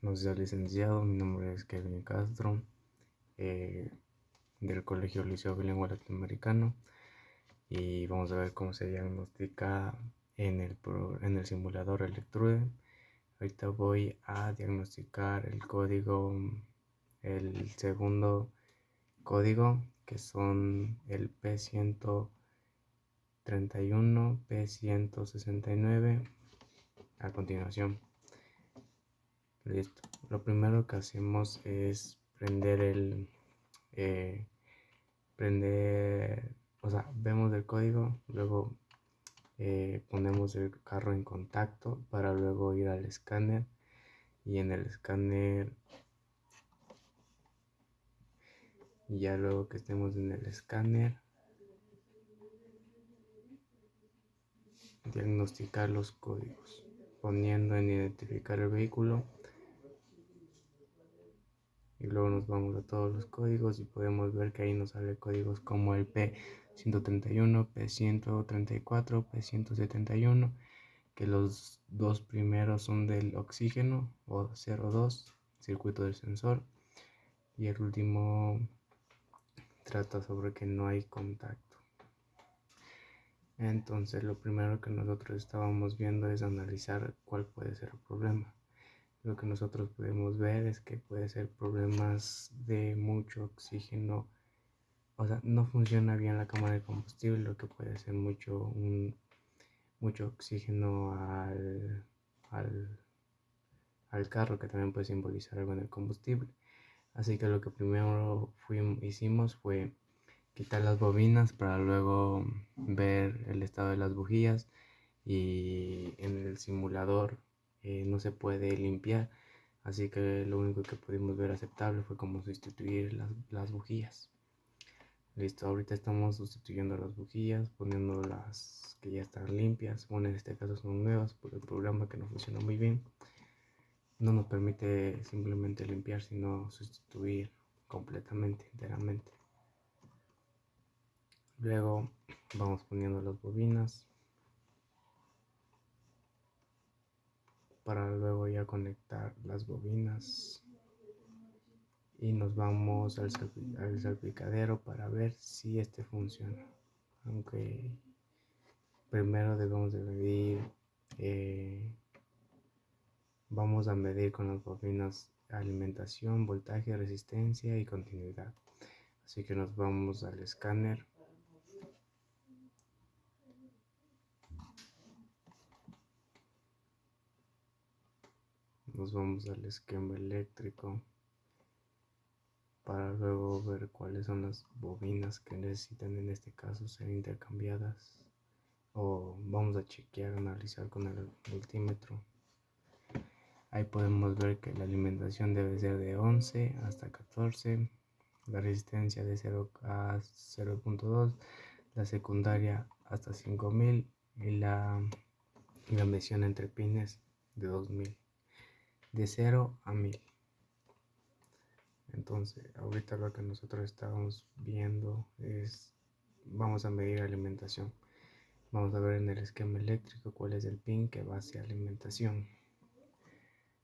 Buenos días, licenciado. Mi nombre es Kevin Castro, eh, del Colegio Liceo Bilingüe Latinoamericano, y vamos a ver cómo se diagnostica en el simulador Electrude. Ahorita voy a diagnosticar el segundo código, que son el P131, P169. A continuación, listo. Lo primero que hacemos es eh, vemos el código, luego ponemos el carro en contacto para luego ir al escáner, y en el escáner, ya luego que estemos en el escáner, diagnosticar los códigos, poniendo en identificar el vehículo, y luego nos vamos a todos los códigos y podemos ver que ahí nos sale códigos como el P131, P134, P171, que los dos primeros son del oxígeno o 02, circuito del sensor, y el último trata sobre que no hay contacto. Entonces lo primero que nosotros estábamos viendo es analizar cuál puede ser el problema. Lo que nosotros podemos ver es que puede ser problemas de mucho oxígeno, o sea, no funciona bien la cámara de combustible, lo que puede ser mucho oxígeno al carro, que también puede simbolizar algo en el combustible. Así que lo que primero hicimos fue quitar las bobinas para luego ver el estado de las bujías, y en el simulador no se puede limpiar, así que lo único que pudimos ver aceptable fue cómo sustituir las bujías. Listo, ahorita estamos sustituyendo las bujías, poniendo las que ya están limpias. Bueno, en este caso son nuevas por el programa, que no funciona muy bien. No nos permite simplemente limpiar, sino sustituir completamente, enteramente. Luego vamos poniendo las bobinas para luego ya conectar las bobinas, y nos vamos al salpicadero para ver si este funciona. Aunque primero debemos de medir, vamos a medir con las bobinas alimentación, voltaje, resistencia y continuidad. Así que nos vamos al escáner, nos vamos al esquema eléctrico para luego ver cuáles son las bobinas que necesitan en este caso ser intercambiadas, o vamos a chequear, analizar con el multímetro. Ahí podemos ver que la alimentación debe ser de 11 hasta 14, la resistencia de 0 a 0.2, la secundaria hasta 5000, y la medición entre pines de 2000, de 0 a 1000. Entonces ahorita lo que nosotros estamos viendo es, vamos a medir alimentación. Vamos a ver en el esquema eléctrico cuál es el pin que va hacia alimentación,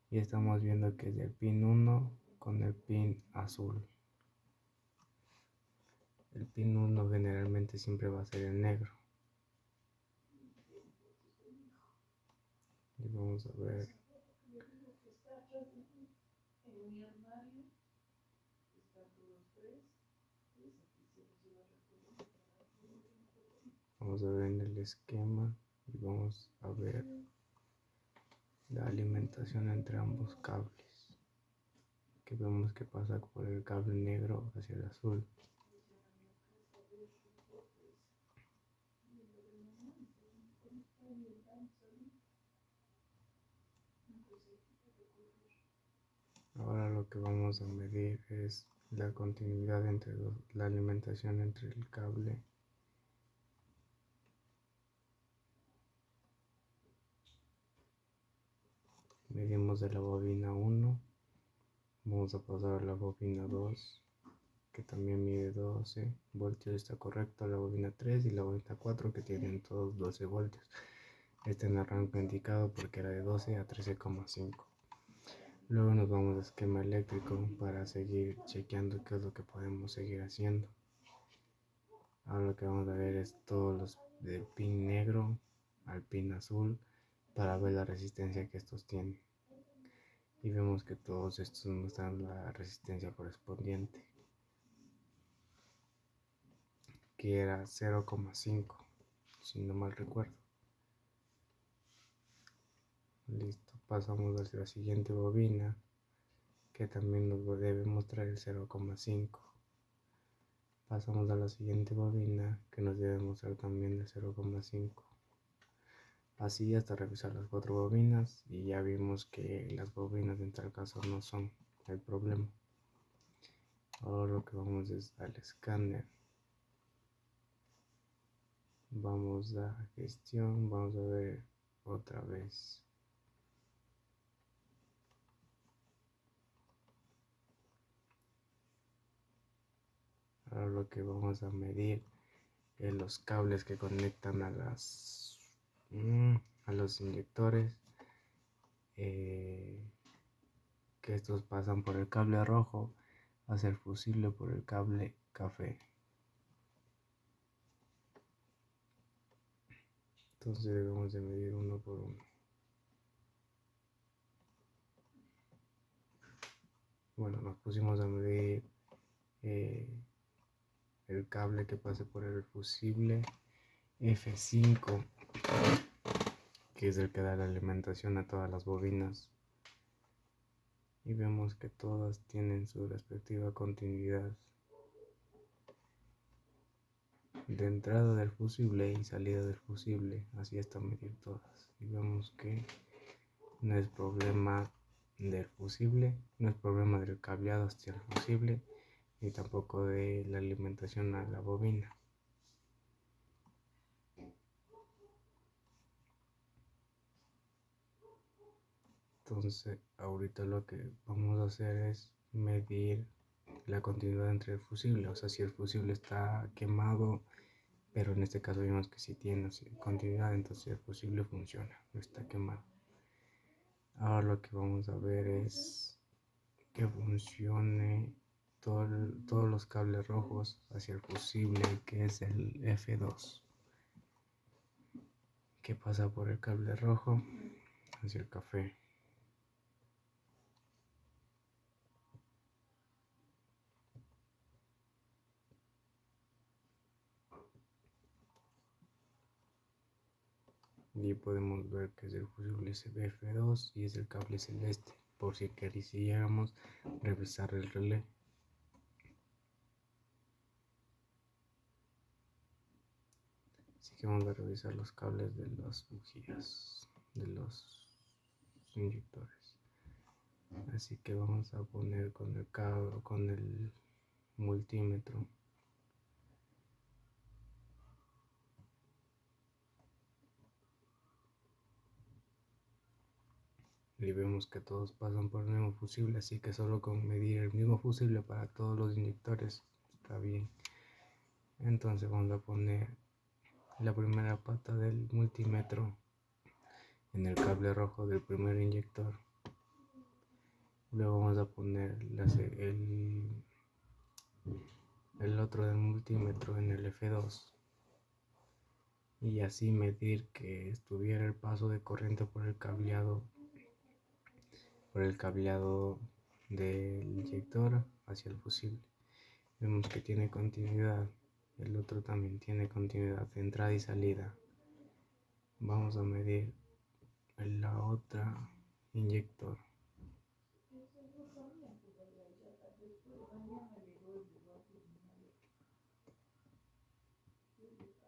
y estamos viendo que es el pin 1 con el pin azul. El pin 1 generalmente siempre va a ser el negro. Y vamos a ver. Vamos a ver en el esquema y vamos a ver la alimentación entre ambos cables, que vemos que pasa por el cable negro hacia el azul. Ahora lo que vamos a medir es la continuidad entre la alimentación entre el cable medimos de la bobina 1, vamos a pasar a la bobina 2, que también mide 12 voltios, está correcto, la bobina 3 y la bobina 4, que tienen todos 12 voltios. Este en el rango indicado porque era de 12 a 13,5. Luego nos vamos a esquema eléctrico para seguir chequeando qué es lo que podemos seguir haciendo. Ahora lo que vamos a ver es todos los del pin negro al pin azul para ver la resistencia que estos tienen. Y vemos que todos estos muestran la resistencia correspondiente, que era 0,5, si no mal recuerdo. Listo, pasamos a la siguiente bobina, que también nos debe mostrar el 0,5. Pasamos a la siguiente bobina, que nos debe mostrar también el 0,5. Así hasta revisar las 4 bobinas, y ya vimos que las bobinas en tal caso no son el problema. Ahora lo que vamos es al escáner. Vamos a gestión, vamos a ver otra vez. Ahora lo que vamos a medir es los cables que conectan a los inyectores, que estos pasan por el cable rojo hacia el fusible por el cable café. Entonces debemos de medir uno por uno. Bueno, nos pusimos a medir el cable que pase por el fusible F5, que es el que da la alimentación a todas las bobinas, y vemos que todas tienen su respectiva continuidad de entrada del fusible y salida del fusible, así hasta medir todas, y vemos que no es problema del fusible, no es problema del cableado hacia el fusible, ni tampoco de la alimentación a la bobina. Entonces ahorita lo que vamos a hacer es medir la continuidad entre el fusible, o sea, si el fusible está quemado, pero en este caso vimos que sí tiene continuidad, entonces el fusible funciona, no está quemado. Ahora lo que vamos a ver es que funcione todos los cables rojos hacia el fusible, que es el F2, que pasa por el cable rojo hacia el café. Y podemos ver que es el fusible F2 y es el cable celeste, por si quisiéramos revisar el relé. Así que vamos a revisar los cables de las bujías, de los inyectores. Así que vamos a poner con el cable, con el multímetro. Y vemos que todos pasan por el mismo fusible, así que solo con medir el mismo fusible para todos los inyectores está bien. Entonces vamos a poner la primera pata del multímetro en el cable rojo del primer inyector. Luego vamos a poner el otro del multímetro en el F2, y así medir que estuviera el paso de corriente por el cableado del inyector hacia el fusible. Vemos que tiene continuidad, el otro también tiene continuidad de entrada y salida. Vamos a medir la otra inyector.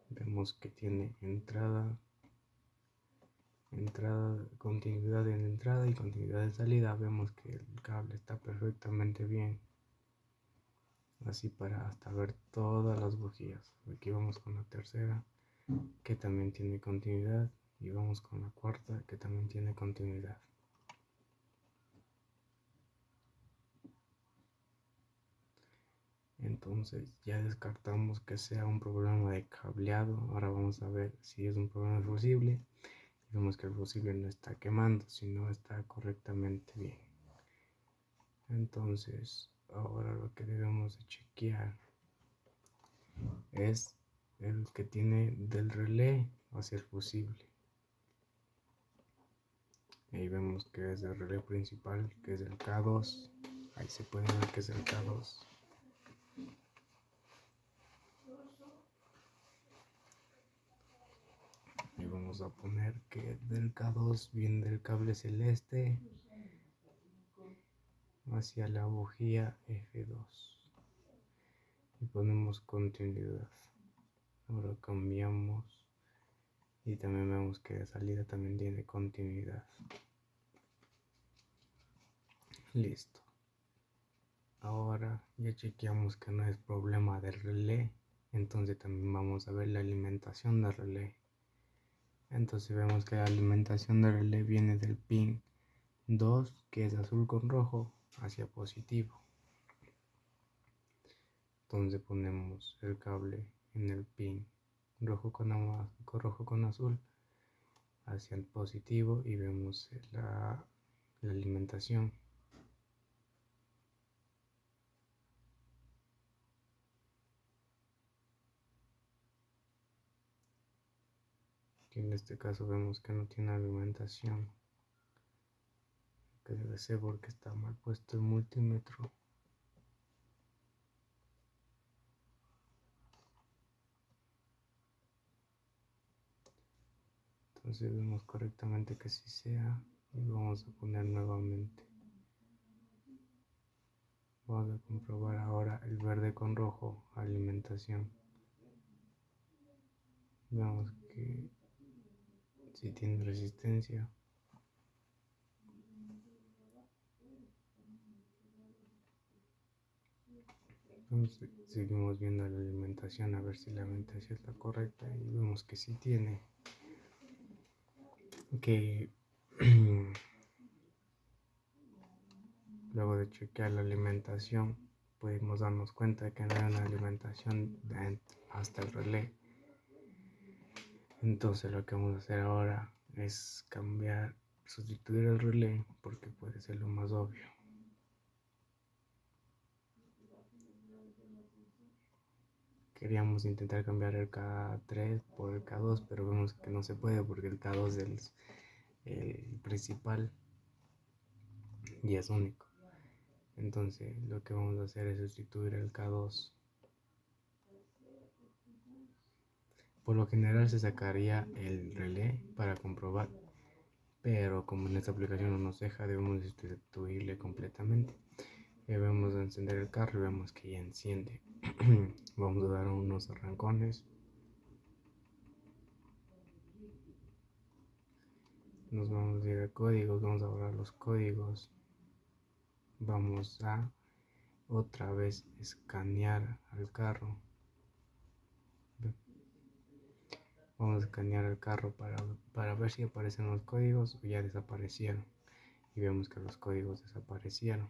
Vemos que tiene continuidad en entrada y continuidad en salida. Vemos que el cable está perfectamente bien, así para hasta ver todas las bujías. Aquí vamos con la tercera, que también tiene continuidad, y vamos con la cuarta, que también tiene continuidad. Entonces ya descartamos que sea un problema de cableado. Ahora vamos a ver si es un problema de fusible. Vemos que el fusible no está quemando, sino está correctamente bien. Entonces ahora lo que debemos de chequear es el que tiene del relé hacia el fusible. Ahí vemos que es el relé principal, que es el K2. Ahí se puede ver que es el K2. Y vamos a poner que del K2 viene del cable celeste hacia la bujía F2. Y ponemos continuidad. Ahora cambiamos. Y también vemos que la salida también tiene continuidad. Listo. Ahora ya chequeamos que no es problema del relé. Entonces también vamos a ver la alimentación del relé. Entonces vemos que la alimentación del relé viene del pin 2, que es azul con rojo, hacia positivo. Entonces ponemos el cable en el pin rojo con azul hacia el positivo y vemos la alimentación. Que en este caso vemos que no tiene alimentación, que debe ser porque está mal puesto el multímetro. Entonces vemos correctamente que sí sea y vamos a poner nuevamente. Vamos a comprobar ahora el verde con rojo, alimentación. Vemos que sí tiene resistencia. Entonces seguimos viendo la alimentación a ver si la alimentación está correcta y vemos que sí tiene. Que luego de chequear la alimentación pudimos darnos cuenta de que no era una alimentación hasta el relé. Entonces lo que vamos a hacer ahora es sustituir el relé porque puede ser lo más obvio. Queríamos intentar cambiar el K3 por el K2, pero vemos que no se puede porque el K2 es el principal y es único. Entonces lo que vamos a hacer es sustituir el K2. Por lo general se sacaría el relé para comprobar, pero como en esta aplicación no nos deja, debemos sustituirle completamente. Vamos a encender el carro y vemos que ya enciende. Vamos a dar unos arrancones. Nos vamos a ir a códigos, vamos a borrar los códigos. Vamos a otra vez escanear al carro. Vamos a escanear el carro para ver si aparecen los códigos o ya desaparecieron. Y vemos que los códigos desaparecieron.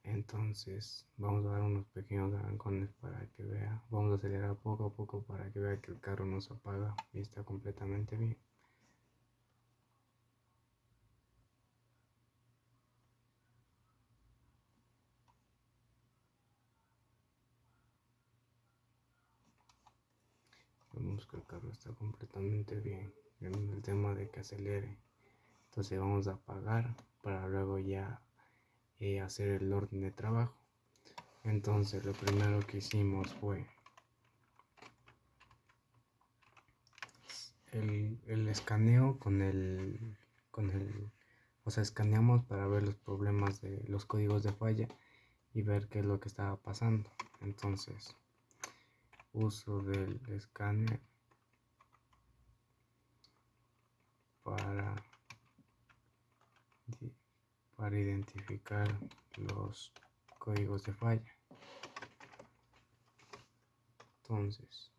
Entonces vamos a dar unos pequeños arrancones para que vea. Vamos a acelerar poco a poco para que vea que el carro no se apaga y está completamente bien. Vemos que el carro está completamente bien en el tema de que acelere. Entonces vamos a apagar para luego ya hacer el orden de trabajo. Entonces lo primero que hicimos fue el escaneo o sea, escaneamos para ver los problemas de los códigos de falla y ver qué es lo que estaba pasando. Entonces uso del escáner para identificar los códigos de falla. Entonces,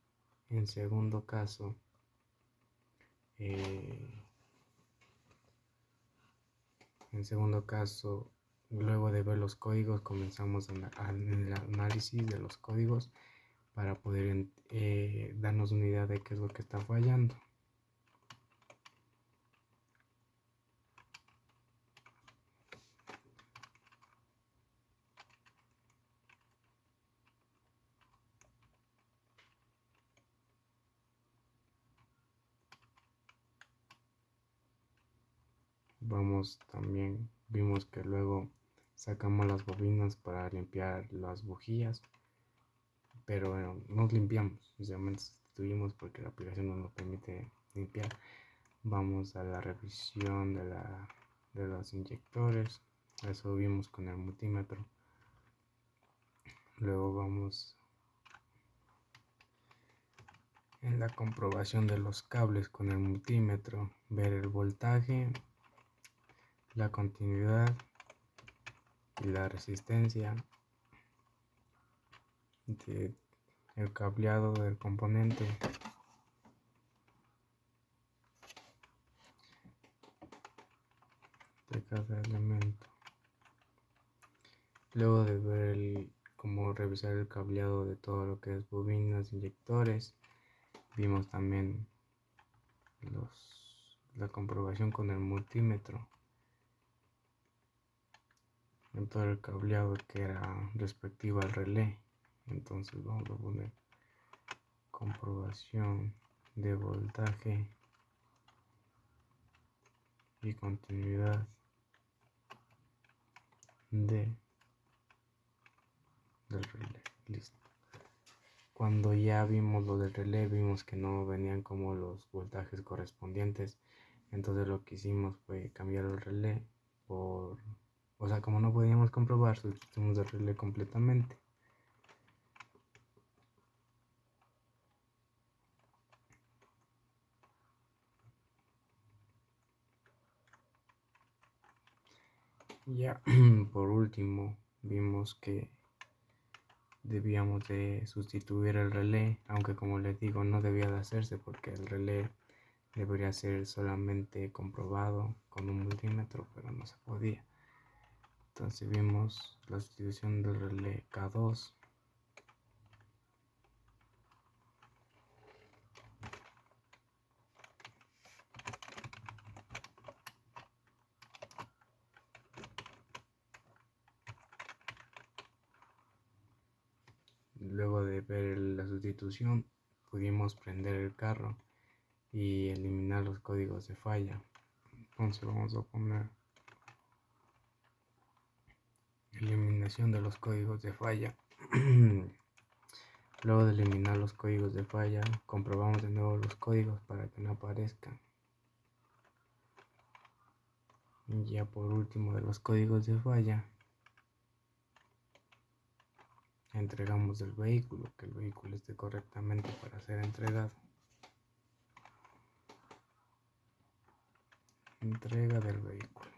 en segundo caso, luego de ver los códigos, comenzamos el análisis de los códigos para poder darnos una idea de qué es lo que está fallando. Vamos también, vimos que luego sacamos las bobinas para limpiar las bujías, pero no limpiamos, simplemente sustituimos porque la aplicación no nos permite limpiar. Vamos a la revisión de los inyectores, eso vimos con el multímetro. Luego vamos en la comprobación de los cables con el multímetro, ver el voltaje, la continuidad y la resistencia del cableado del componente. De cada elemento. Luego de ver cómo revisar el cableado de todo lo que es bobinas, inyectores, vimos también la comprobación con el multímetro en todo el cableado que era respectivo al relé. Entonces vamos a poner comprobación de voltaje y continuidad del relé. Listo. Cuando ya vimos lo del relé, vimos que no venían como los voltajes correspondientes. Entonces lo que hicimos fue cambiar el relé por... O sea, como no podíamos comprobar, sustituimos el relé completamente. Ya, por último, vimos que debíamos de sustituir el relé, aunque como les digo, no debía de hacerse porque el relé debería ser solamente comprobado con un multímetro, pero no se podía. Entonces vimos la sustitución del relé K2. Luego de ver la sustitución, pudimos prender el carro y eliminar los códigos de falla. Entonces vamos a poner eliminación de los códigos de falla. Luego de eliminar los códigos de falla, comprobamos de nuevo los códigos para que no aparezcan. Y ya por último de los códigos de falla, entregamos el vehículo, que el vehículo esté correctamente para ser entregado. Entrega del vehículo.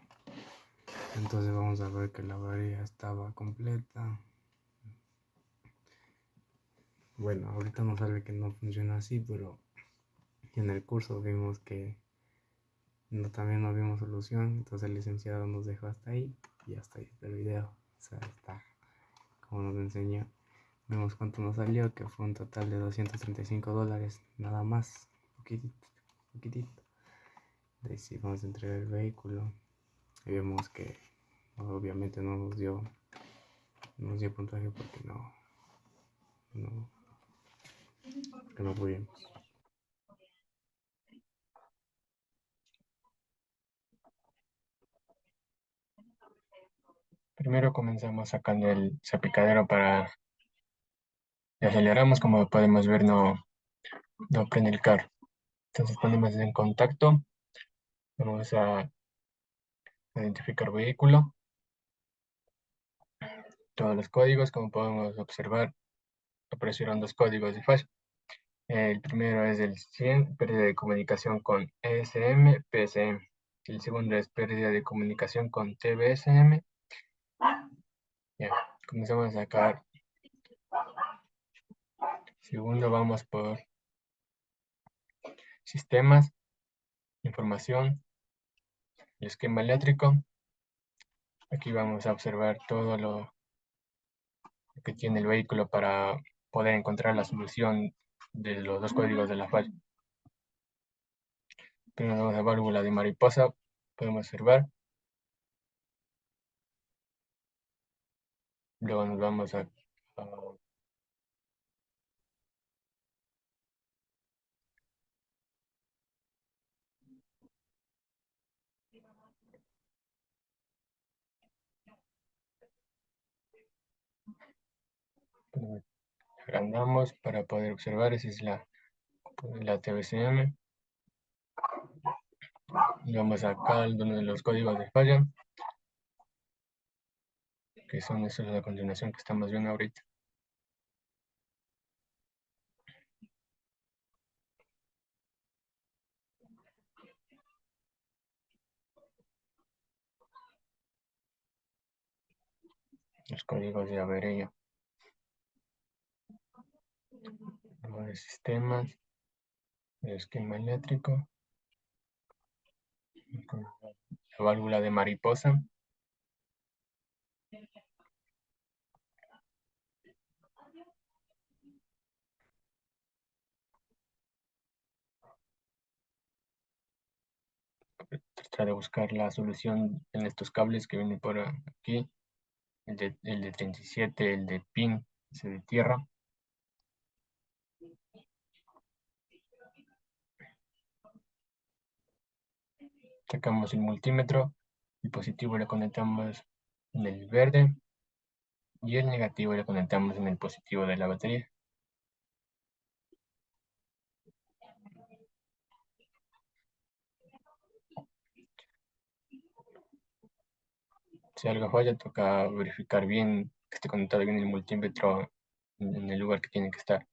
Entonces vamos a ver que la avería estaba completa. Bueno, ahorita nos sale que no funciona así, pero en el curso vimos que también no vimos solución. Entonces el licenciado nos dejó hasta ahí y hasta ahí está el video. O sea, está como nos enseñó. Vemos cuánto nos salió, que fue un total de $235, nada más, poquitito, poquitito. De ahí sí vamos a entregar el vehículo y vemos que obviamente no nos dio puntaje porque no pudimos. Primero comenzamos sacando el salpicadero para y aceleramos, como podemos ver no prende el carro. Entonces ponemos en contacto, vamos a identificar vehículo, todos los códigos, como podemos observar aparecieron dos códigos de falla. El primero es el 100, pérdida de comunicación con ESM, PSM. El segundo es pérdida de comunicación con TBSM. Ya, comenzamos a sacar. Segundo, vamos por sistemas, información y esquema eléctrico. Aquí vamos a observar todo lo que tiene el vehículo para poder encontrar la solución de los dos códigos de la falla. Primero vamos a válvula de mariposa, podemos observar. Luego nos vamos a Agrandamos para poder observar. Esa es la TVCM. Y vamos acá al donde los códigos de falla, que son esos a continuación que estamos viendo ahorita. Los códigos de avería. Luego de sistemas, el esquema eléctrico, la válvula de mariposa. Tratar de buscar la solución en estos cables que vienen por aquí. El de 37, el de pin, ese de tierra. Sacamos el multímetro, el positivo lo conectamos en el verde y el negativo lo conectamos en el positivo de la batería. Si algo falla, toca verificar bien que esté conectado bien el multímetro en el lugar que tiene que estar.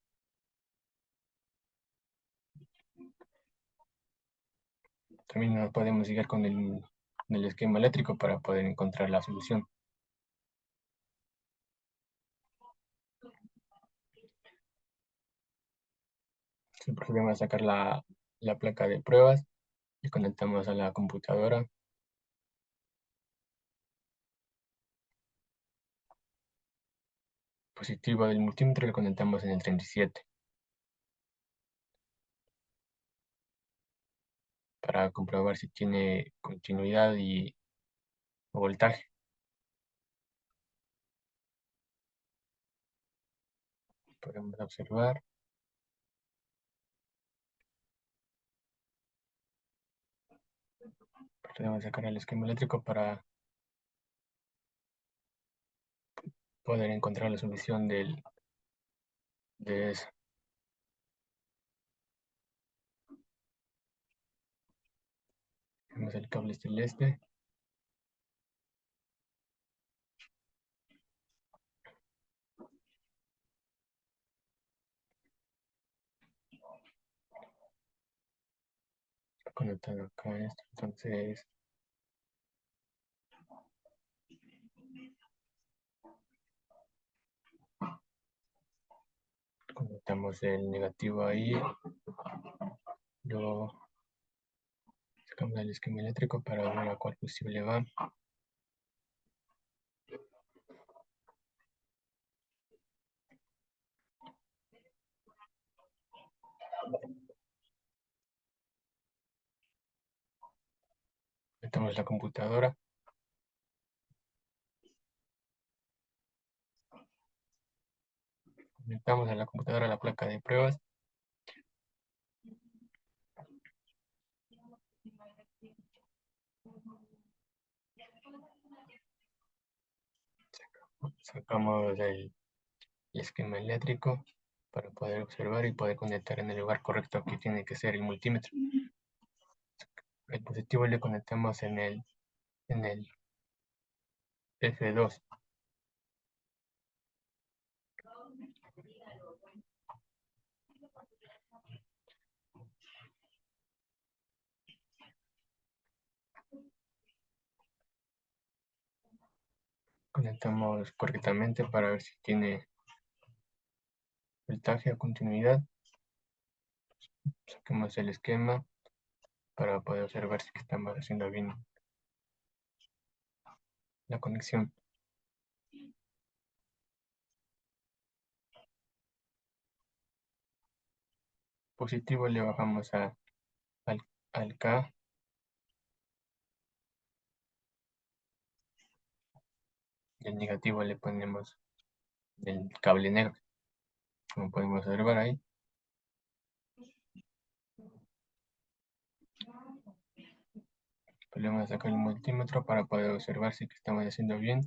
También nos podemos seguir con el esquema eléctrico para poder encontrar la solución. Si procedemos a sacar la placa de pruebas y conectamos a la computadora. Positivo del multímetro lo conectamos en el 37 para comprobar si tiene continuidad y voltaje. Podemos observar. Procedemos a sacar el esquema eléctrico para poder encontrar la solución de eso. Tenemos el cable celeste. Conectado acá en esto. Entonces conectamos el negativo ahí. Luego sacamos el esquema eléctrico para ver a cuál fusible va. Conectamos la computadora. Conectamos a la computadora la placa de pruebas. Sacamos el esquema eléctrico para poder observar y poder conectar en el lugar correcto que tiene que ser el multímetro. El positivo le conectamos en el F2. Conectamos correctamente para ver si tiene voltaje o continuidad. Sacamos el esquema para poder observar si estamos haciendo bien la conexión. Positivo le bajamos al K. Y el negativo le ponemos el cable negro, como podemos observar ahí. Podemos sacar el multímetro para poder observar si estamos haciendo bien.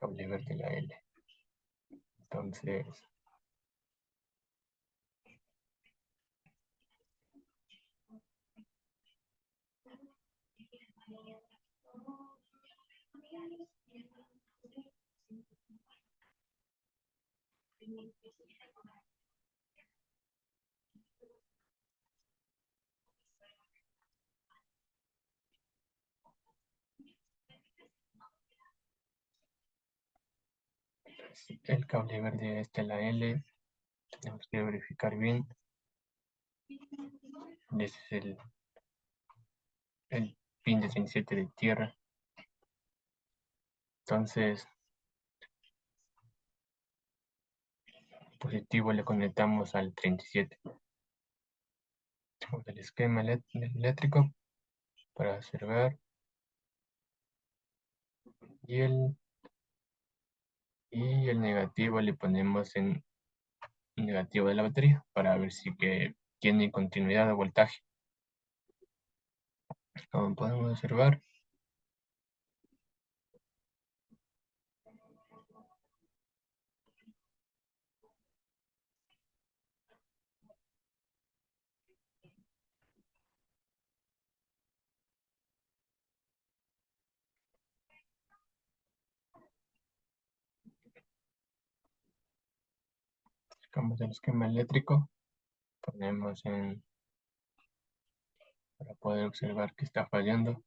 cable verde la L. Entonces, el cable verde está la L. Tenemos que verificar bien. Este es el pin de 37 de tierra. Entonces, positivo le conectamos al 37. Tenemos el esquema eléctrico para observar y el negativo le ponemos en negativo de la batería para ver si que tiene continuidad de voltaje. Como podemos observar, sacamos el esquema eléctrico, ponemos para poder observar que está fallando.